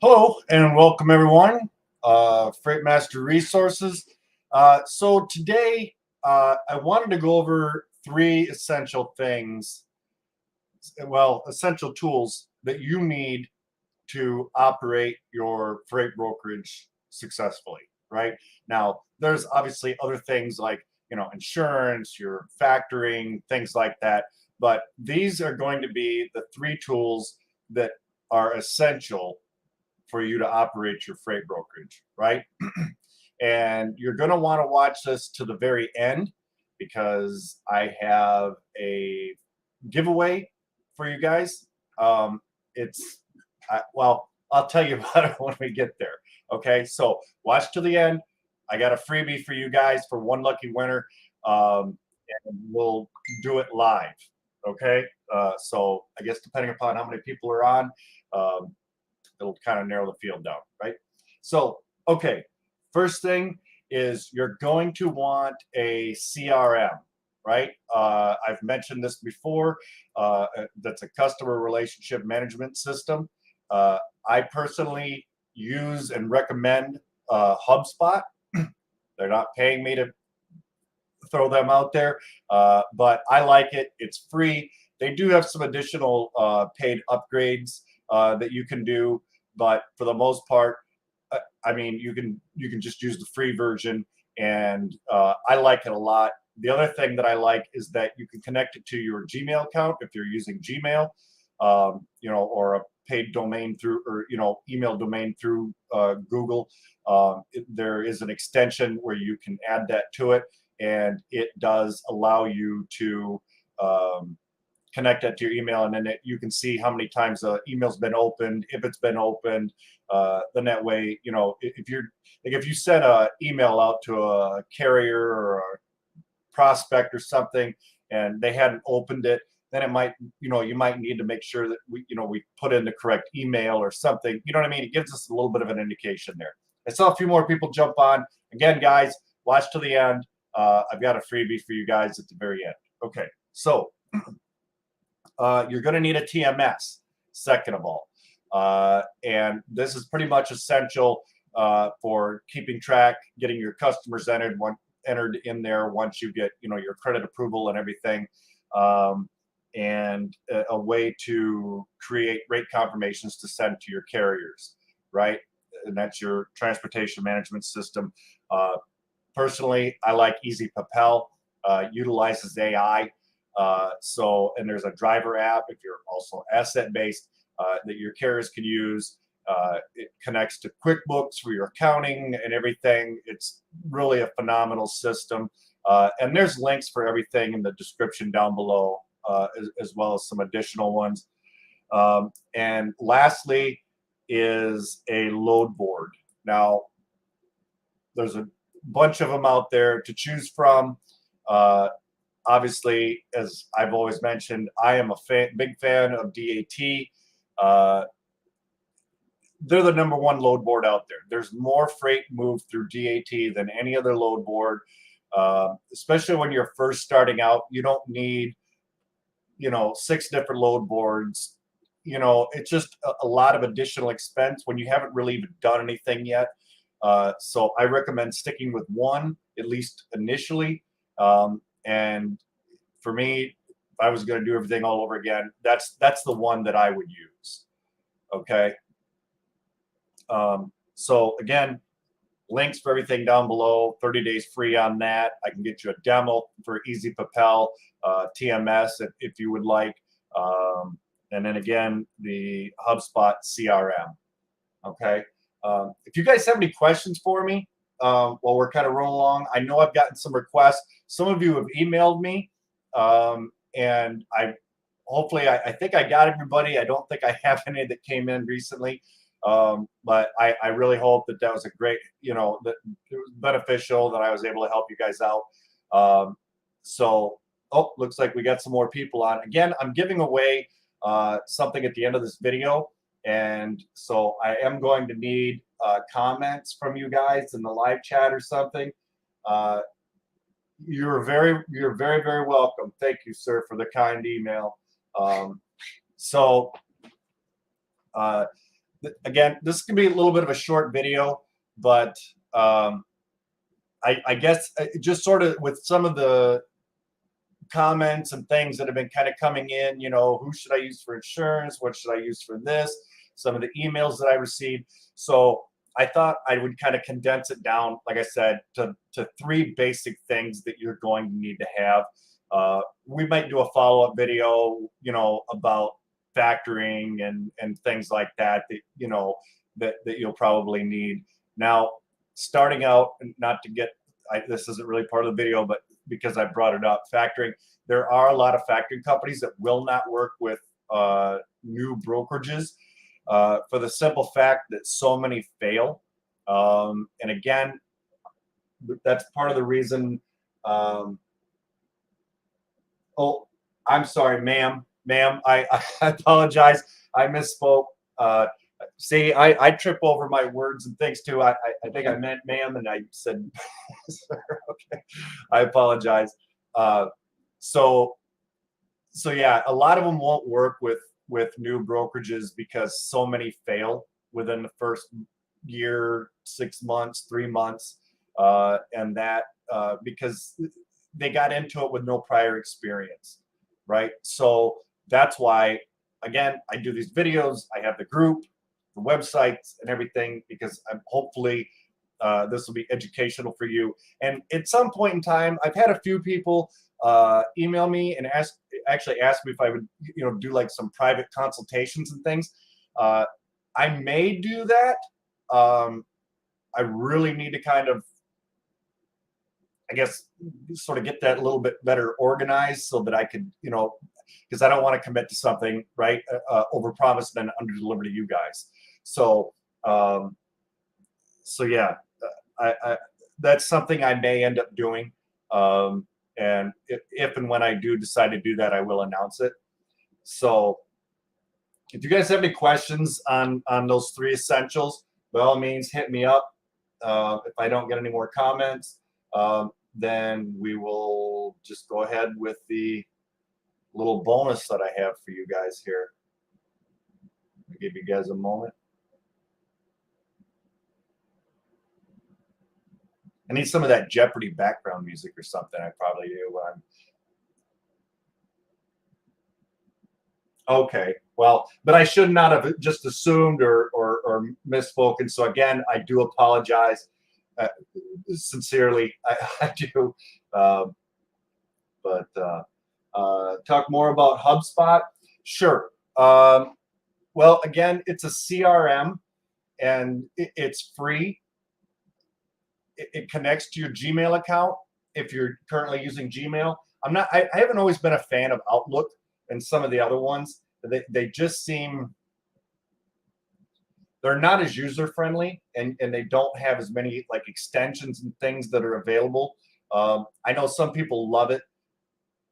Hello and welcome everyone, Freight Master Resources. So today I wanted to go over three essential things, essential tools that you need to operate your freight brokerage successfully, right? Now, there's obviously other things like, insurance, your factoring, things like that. But these are going to be the three tools that are essential for you to operate your freight brokerage, right? And you're going to want to watch this to the very end because I have a giveaway for you guys. I'll tell you about it when we get there. Okay, so watch to the end. I got a freebie for you guys for one lucky winner, and we'll do it live. Okay, so I guess depending upon how many people are on, it'll kind of narrow the field down, right? So, okay, first thing is you're going to want a CRM, right? I've mentioned this before. That's a customer relationship management system. I personally use and recommend HubSpot. They're not paying me to throw them out there, but I like it. It's free. They do have some additional paid upgrades that you can do, but for the most part, I mean, you can just use the free version, and I like it a lot. The other thing that I like is that you can connect it to your Gmail account if you're using Gmail, or a paid domain through, or email domain through Google. There is an extension where you can add that to it, and it does allow you to connect that to your email, and then you can see how many times the email's been opened, if it's been opened. Then that way, if you send an email out to a carrier or a prospect or something, and they hadn't opened it, then it might, you might need to make sure that we put in the correct email or something. You know what I mean? It gives us a little bit of an indication there. I saw a few more people jump on. Again, guys, watch to the end. I've got a freebie for you guys at the very end. Okay, so you're going to need a TMS, second of all. And this is pretty much essential for keeping track, getting your customers entered in there once you get your credit approval and everything, and a way to create rate confirmations to send to your carriers, right? And that's your transportation management system. Personally, I like Easy Propel. Utilizes AI. And there's a driver app if you're also asset-based that your carriers can use. It connects to QuickBooks for your accounting and everything. It's really a phenomenal system. And there's links for everything in the description down below, as well as some additional ones. And lastly is a load board. Now, there's a bunch of them out there to choose from. Obviously, as I've always mentioned, I am a big fan of DAT. They're the number one load board out there. There's more freight moved through DAT than any other load board, especially when you're first starting out. You don't need, 6 different load boards. It's just a lot of additional expense when you haven't really even done anything yet. So I recommend sticking with one, at least initially. And for me, if I was going to do everything all over again, that's the one that I would use. Okay. So again, links for everything down below. 30 days free on that. I can get you a demo for Easy Propel, TMS if you would like. And then again, the HubSpot CRM. Okay. If you guys have any questions for me while we're kind of rolling along, I know I've gotten some requests. Some of you have emailed me, and I think I got everybody. I don't think I have any that came in recently, but I really hope that was a great, that it was beneficial, that I was able to help you guys out. Looks like we got some more people on. Again, I'm giving away something at the end of this video. And so I am going to need comments from you guys in the live chat or something. You're very, very welcome. Thank you, sir, for the kind email. again, this can be a little bit of a short video, but I guess just sort of with some of the comments and things that have been kind of coming in, who should I use for insurance? What should I use for this? Some of the emails that I received. So I thought I would kind of condense it down, like I said, to three basic things that you're going to need to have. We might do a follow-up video, about factoring and things like that, that you'll probably need. Now, starting out, not to get, this isn't really part of the video, but because I brought it up, factoring, there are a lot of factoring companies that will not work with new brokerages for the simple fact that so many fail. And again, that's part of the reason. Oh, I'm sorry, ma'am. I apologize. I misspoke. See, I trip over my words and things too. I think I meant ma'am, and I said, okay. I apologize. So yeah, a lot of them won't work with new brokerages because so many fail within the first year, 6 months, 3 months, and that because they got into it with no prior experience, right? So that's why, again, I do these videos. I have the group, the websites, and everything, because I'm hopefully this will be educational for you. And at some point in time, I've had a few people email me and actually ask me if I would, do like some private consultations and things. I may do that. I really need to kind of, I guess, sort of get that a little bit better organized so that I could, because I don't want to commit to something, right? Overpromise and then underdeliver to you guys. So, yeah, I that's something I may end up doing. And if and when I do decide to do that, I will announce it. So if you guys have any questions on those three essentials, by all means, hit me up. If I don't get any more comments, then we will just go ahead with the little bonus that I have for you guys here. I'll give you guys a moment. I need some of that Jeopardy background music or something. I probably do when I'm okay. Well, but I should not have just assumed or misspoken. So again, I do apologize. Sincerely, I do. But talk more about HubSpot. Sure. Well, again, it's a CRM and it's free. It connects to your Gmail account if you're currently using Gmail. I haven't always been a fan of Outlook and some of the other ones. They just seem, they're not as user friendly, and they don't have as many like extensions and things that are available. I know some people love it.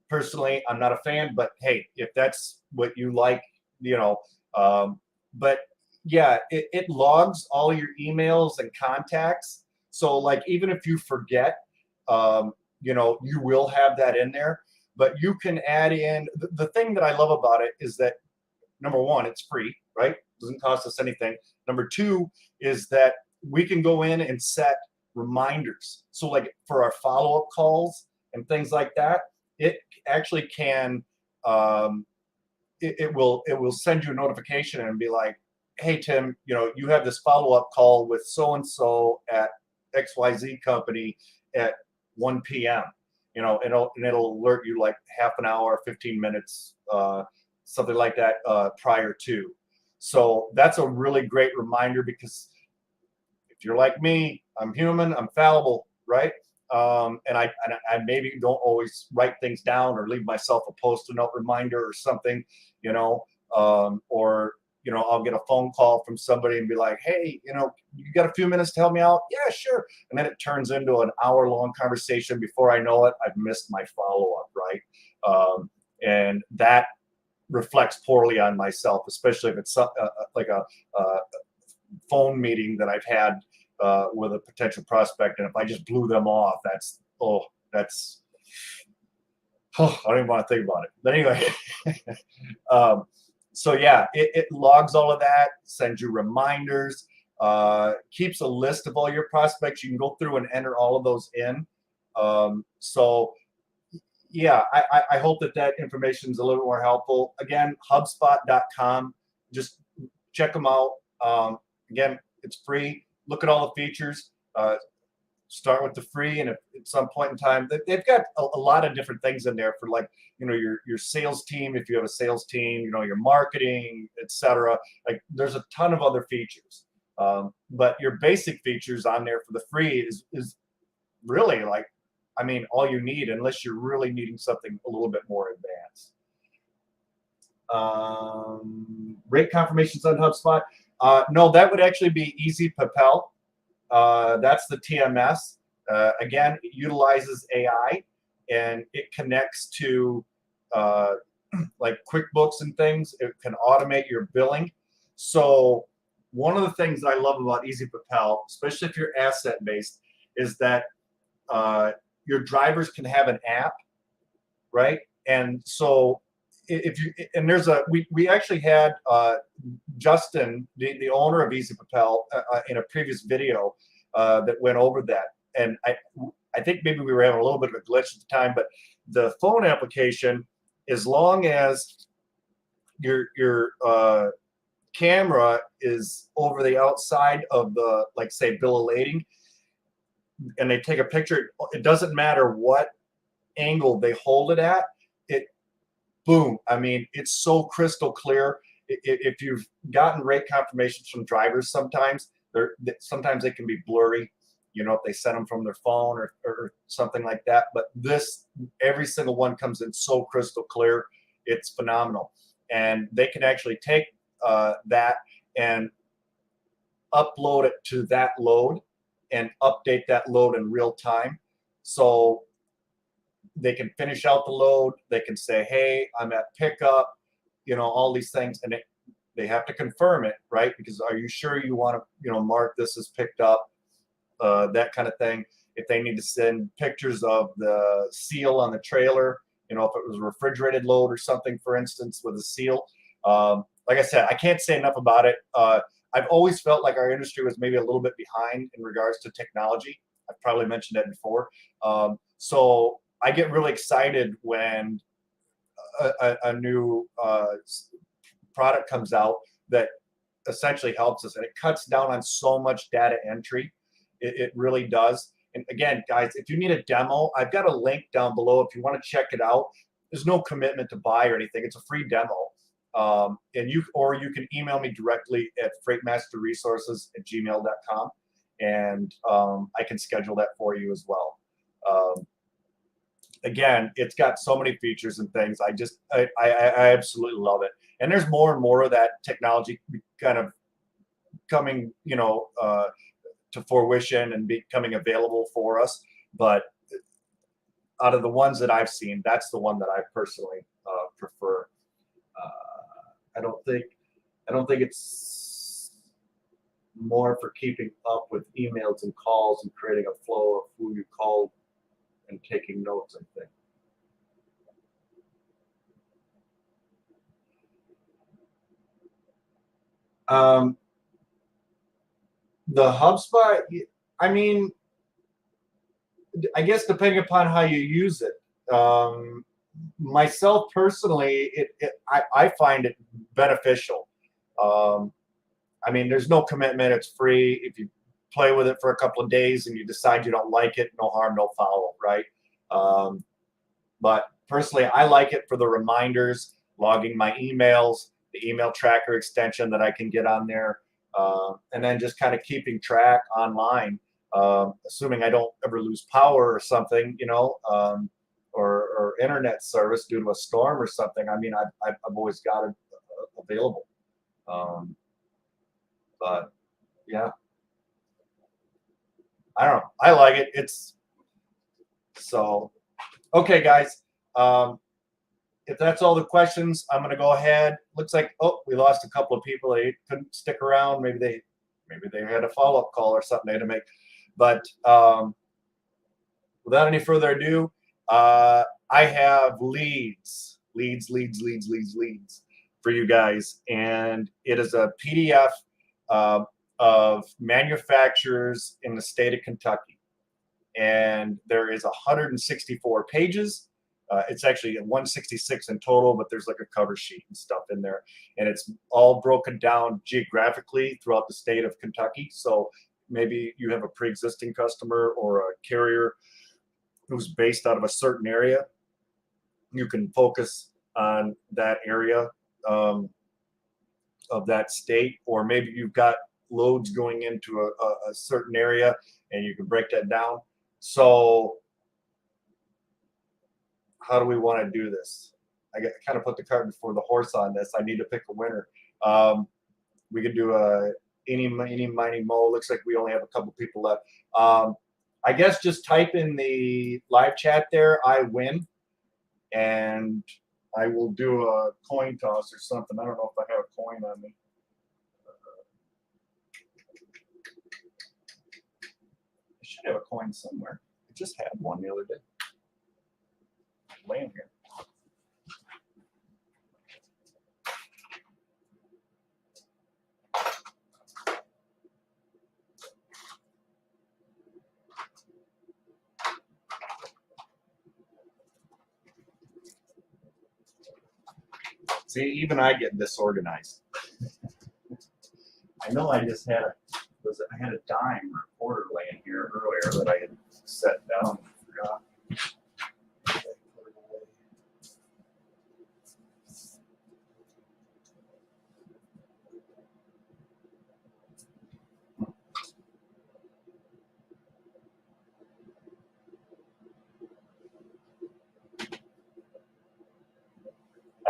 Personally, I'm not a fan, but hey, if that's what you like, but yeah, it logs all your emails and contacts. So like, even if you forget, you will have that in there, but you can add in, the thing that I love about it is that, number one, it's free, right? Doesn't cost us anything. Number two is that we can go in and set reminders. So like for our follow-up calls and things like that, it actually can, it will send you a notification and be like, hey, Tim, you have this follow-up call with so-and-so at XYZ company at 1 p.m. And it'll alert you like half an hour, 15 minutes, something like that prior to. So that's a really great reminder, because if you're like me, I'm human, I'm fallible, right? And I maybe don't always write things down or leave myself a post-it note reminder or something, or I'll get a phone call from somebody and be like, hey, you got a few minutes to help me out? Yeah, sure. And then it turns into an hour-long conversation. Before I know it, I've missed my follow-up, right? And that reflects poorly on myself, especially if it's like a phone meeting that I've had with a potential prospect, and if I just blew them off, I don't even want to think about it. But anyway, So yeah, it logs all of that, sends you reminders, keeps a list of all your prospects. You can go through and enter all of those in. So yeah, I hope that that information is a little more helpful. Again, HubSpot.com. Just check them out. Again, it's free. Look at all the features. Start with the free, and if at some point in time, they've got a lot of different things in there for, like, your sales team, if you have a sales team, your marketing, etc. Like, there's a ton of other features, but your basic features on there for the free is really, like, I mean, all you need, unless you're really needing something a little bit more advanced. Rate confirmations on HubSpot. No, that would actually be Easy Papel. That's the TMS. Again, it utilizes AI, and it connects to like QuickBooks and things. It can automate your billing. So one of the things I love about Easy Propel, especially if you're asset based, is that your drivers can have an app, right? And so if you, and there's a, we actually had Justin, the owner of Easy Propel, in a previous video that went over that. And I think maybe we were having a little bit of a glitch at the time, but the phone application, as long as your camera is over the outside of the, like, say, bill of lading, and they take a picture, it doesn't matter what angle they hold it at, it, boom, I mean, it's so crystal clear. If you've gotten rate confirmations from drivers, sometimes they can be blurry, if they send them from their phone or something like that. But this, every single one comes in so crystal clear. It's phenomenal. And they can actually take that and upload it to that load and update that load in real time. So they can finish out the load. They can say, hey, I'm at pickup, all these things. And they have to confirm it, right? Because are you sure you want to, mark this as picked up, that kind of thing. If they need to send pictures of the seal on the trailer, if it was a refrigerated load or something, for instance, with a seal. Like I said, I can't say enough about it. I've always felt like our industry was maybe a little bit behind in regards to technology. I've probably mentioned that before. So I get really excited when a new product comes out that essentially helps us, and it cuts down on so much data entry. It really does. And again, guys, if you need a demo, I've got a link down below if you want to check it out. There's no commitment to buy or anything. It's a free demo. And you can email me directly at freightmasterresources@gmail.com, and I can schedule that for you as well. Again, it's got so many features and things. I absolutely love it. And there's more and more of that technology kind of coming, to fruition and becoming available for us. But out of the ones that I've seen, that's the one that I personally prefer. I don't think it's more for keeping up with emails and calls and creating a flow of who you called and taking notes, I think. The HubSpot, I mean, I guess depending upon how you use it. Myself personally, I find it beneficial. I mean, there's no commitment. It's free. If you play with it for a couple of days and you decide you don't like it, no harm, no foul, right? But personally, I like it for the reminders, logging my emails, the email tracker extension that I can get on there, and then just kind of keeping track online, assuming I don't ever lose power or something, or internet service due to a storm or something. I mean, I've always got it available. But yeah, I don't know. I like it. It's so okay, guys. If that's all the questions, I'm going to go ahead. Looks like, oh, we lost a couple of people. They couldn't stick around. Maybe they had a follow-up call or something they had to make. But without any further ado, I have leads. for you guys, and it is a PDF of manufacturers in the state of Kentucky, and there is 164 pages. It's actually 166 in total, but there's like a cover sheet and stuff in there, and it's all broken down geographically throughout the state of Kentucky. So maybe you have a pre-existing customer or a carrier who's based out of a certain area. You can focus on that area of that state, or maybe you've got loads going into a certain area and you can break that down. So how do we want to do this? I kind of put the cart before the horse on this. I need to pick a winner. We could do a eeny, miny, mo. Looks like we only have a couple people left. I guess just type in the live chat there, I win, and I will do a coin toss or something. I don't know if I have a coin on me. I should have a coin somewhere. I just had one the other day. Laying here. See, even I get disorganized. I know I just had I had a dime or a quarter laying here earlier that I had set down and forgot.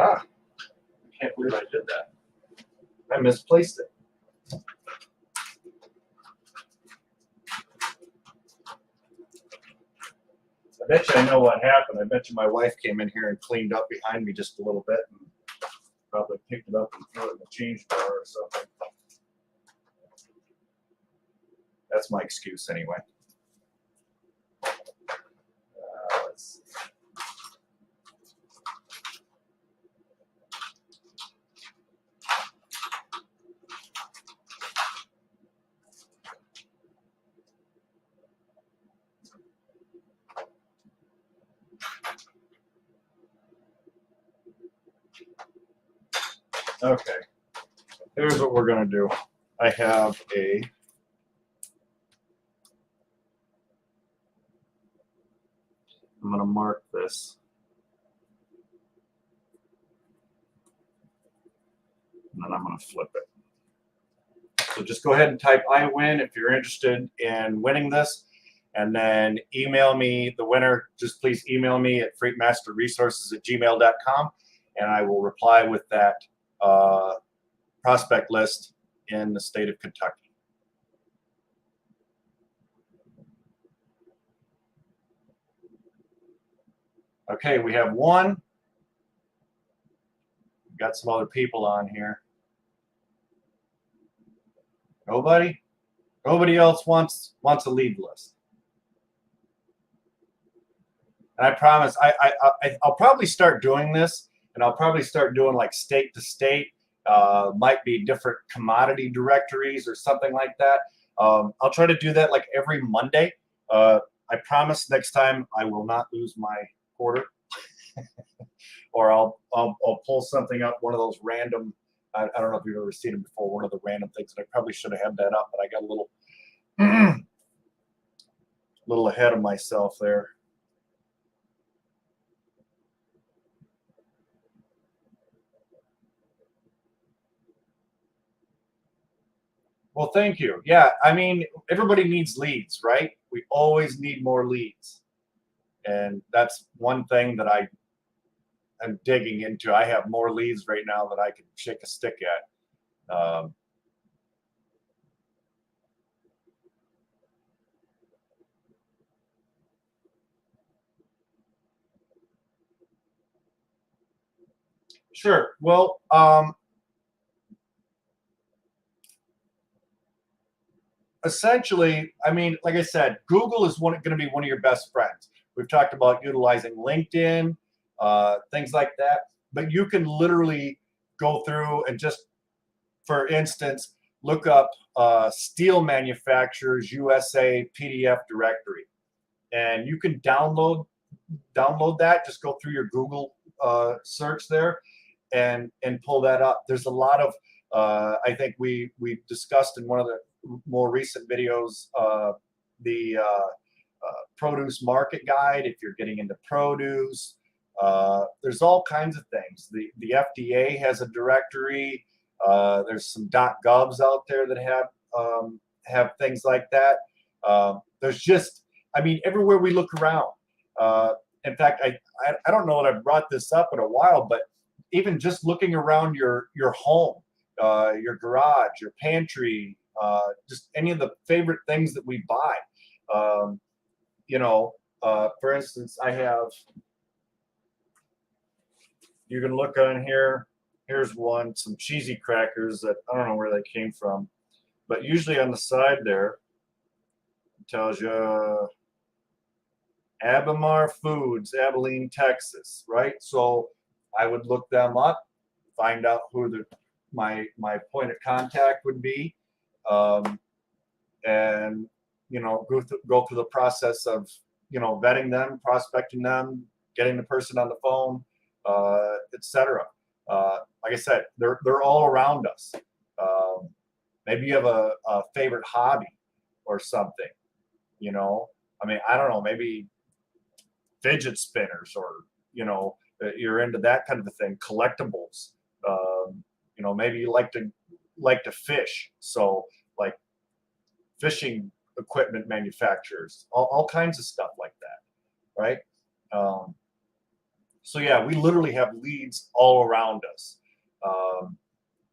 Ah, I can't believe I did that. I misplaced it. I bet you I know what happened. I bet you my wife came in here and cleaned up behind me just a little bit and probably picked it up and threw it in the change jar or something. That's my excuse anyway. Let's see. Okay, here's what we're going to do. I have I'm going to mark this. And then I'm going to flip it. So just go ahead and type I win if you're interested in winning this. And then email me the winner. Just please email me at freightmasterresources@gmail.com, and I will reply with that prospect list in the state of Kentucky. Okay, we have one. We've got some other people on here. Nobody? Nobody else wants a lead list. And I promise I'll probably start doing this, and I'll probably start doing like state to state. Might be different commodity directories or something like that. I'll try to do that like every Monday. I promise next time I will not lose my quarter, or I'll pull something up, one of those random. I don't know if you've ever seen it before. One of the random things, and I probably should have had that up, but I got a little ahead of myself there. Well, thank you. Yeah, I mean, everybody needs leads, right? We always need more leads. And that's one thing that I'm digging into. I have more leads right now that I can shake a stick at. Sure. Well, essentially, I mean, like I said, Google is going to be one of your best friends. We've talked about utilizing LinkedIn, things like that. But you can literally go through and just, for instance, look up steel manufacturers USA PDF directory, and you can download that. Just go through your Google search there and pull that up. There's a lot of I think we discussed in one of the more recent videos the produce market guide. If you're getting into produce, there's all kinds of things. The FDA has a directory. There's some .govs out there that have things like that. There's just, I mean, everywhere we look around. In fact, I don't know that I've brought this up in a while, but even just looking around your home, your garage, your pantry, just any of the favorite things that we buy. You know, for instance, you can look on here. Here's some cheesy crackers that I don't know where they came from, but usually on the side there it tells you Abamar Foods, Abilene, Texas, right? So I would look them up, find out who my point of contact would be, and go through the process of vetting them, prospecting them, getting the person on the phone, etc. Like I said, they're all around us. Maybe you have a favorite hobby or something. I mean, I don't know, maybe fidget spinners, or you're into that kind of a thing. Collectibles. Maybe you like to fish, so like fishing equipment manufacturers, all kinds of stuff like that, right? So yeah, we literally have leads all around us.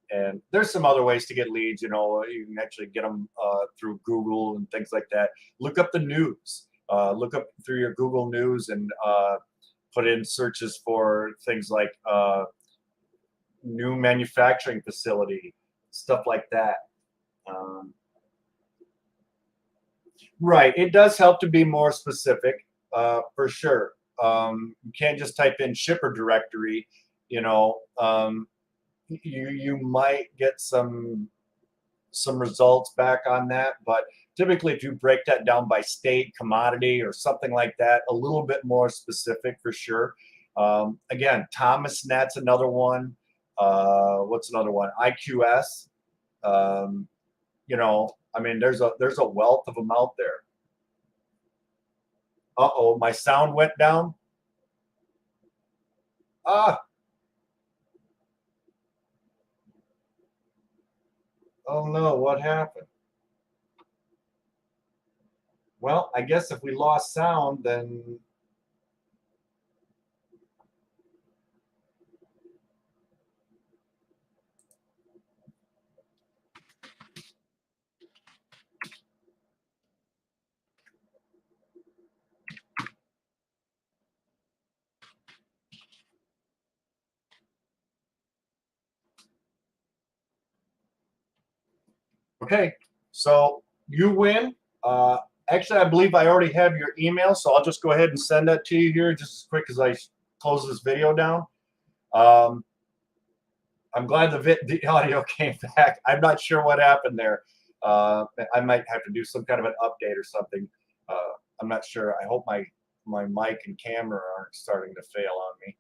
And there's some other ways to get leads. You can actually get them through Google and things like that. Look up the news. Look up through your Google News and put in searches for things like new manufacturing facility, stuff like that. Right. It does help to be more specific, for sure. You can't just type in shipper directory. You might get some results back on that, but typically if you break that down by state, commodity, or something like that, a little bit more specific for sure. Again, Thomas Net's another one. What's another one? IQS. I mean, there's a wealth of them out there. Uh-oh, my sound went down. Oh no, what happened? Well, I guess if we lost sound, then okay. So you win. Actually, I believe I already have your email, so I'll just go ahead and send that to you here just as quick as I close this video down. I'm glad the audio came back. I'm not sure what happened there. I might have to do some kind of an update or something. I'm not sure. I hope my mic and camera aren't starting to fail on me.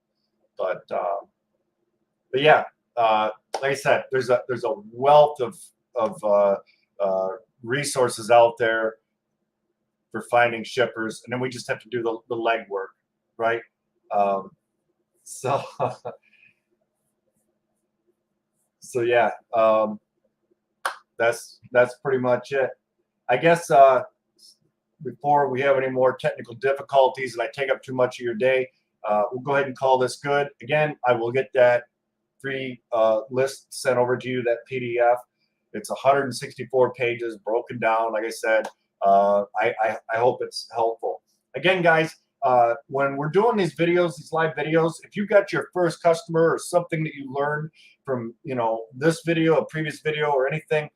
But yeah, like I said, there's a wealth of resources out there for finding shippers, and then we just have to do the legwork, right? So so yeah, that's pretty much it. I guess before we have any more technical difficulties and I take up too much of your day, we'll go ahead and call this good. Again, I will get that free list sent over to you, that PDF. It's 164 pages broken down. Like I said, I hope it's helpful. Again, guys, when we're doing these videos, these live videos, if you got your first customer or something that you learned from this video, a previous video, or anything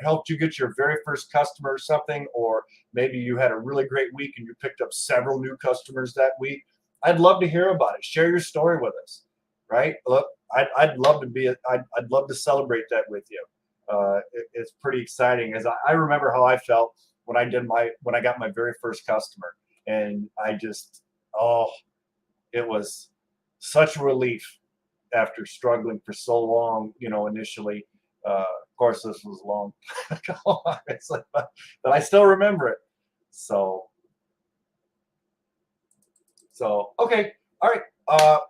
helped you get your very first customer or something, or maybe you had a really great week and you picked up several new customers that week, I'd love to hear about it. Share your story with us, right? Look, I'd love to be. I'd love to celebrate that with you. It's pretty exciting. As I remember how I felt when I got my very first customer, and I just it was such a relief after struggling for so long. Initially, of course, this was long ago, obviously, but I still remember it. So okay, all right.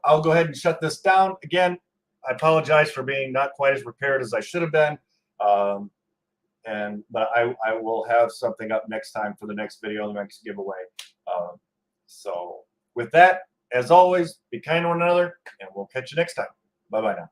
I'll go ahead and shut this down. Again, I apologize for being not quite as prepared as I should have been. Um, but I will have something up next time for the next video, the next giveaway. So with that, as always, be kind to one another, and we'll catch you next time. Bye bye now.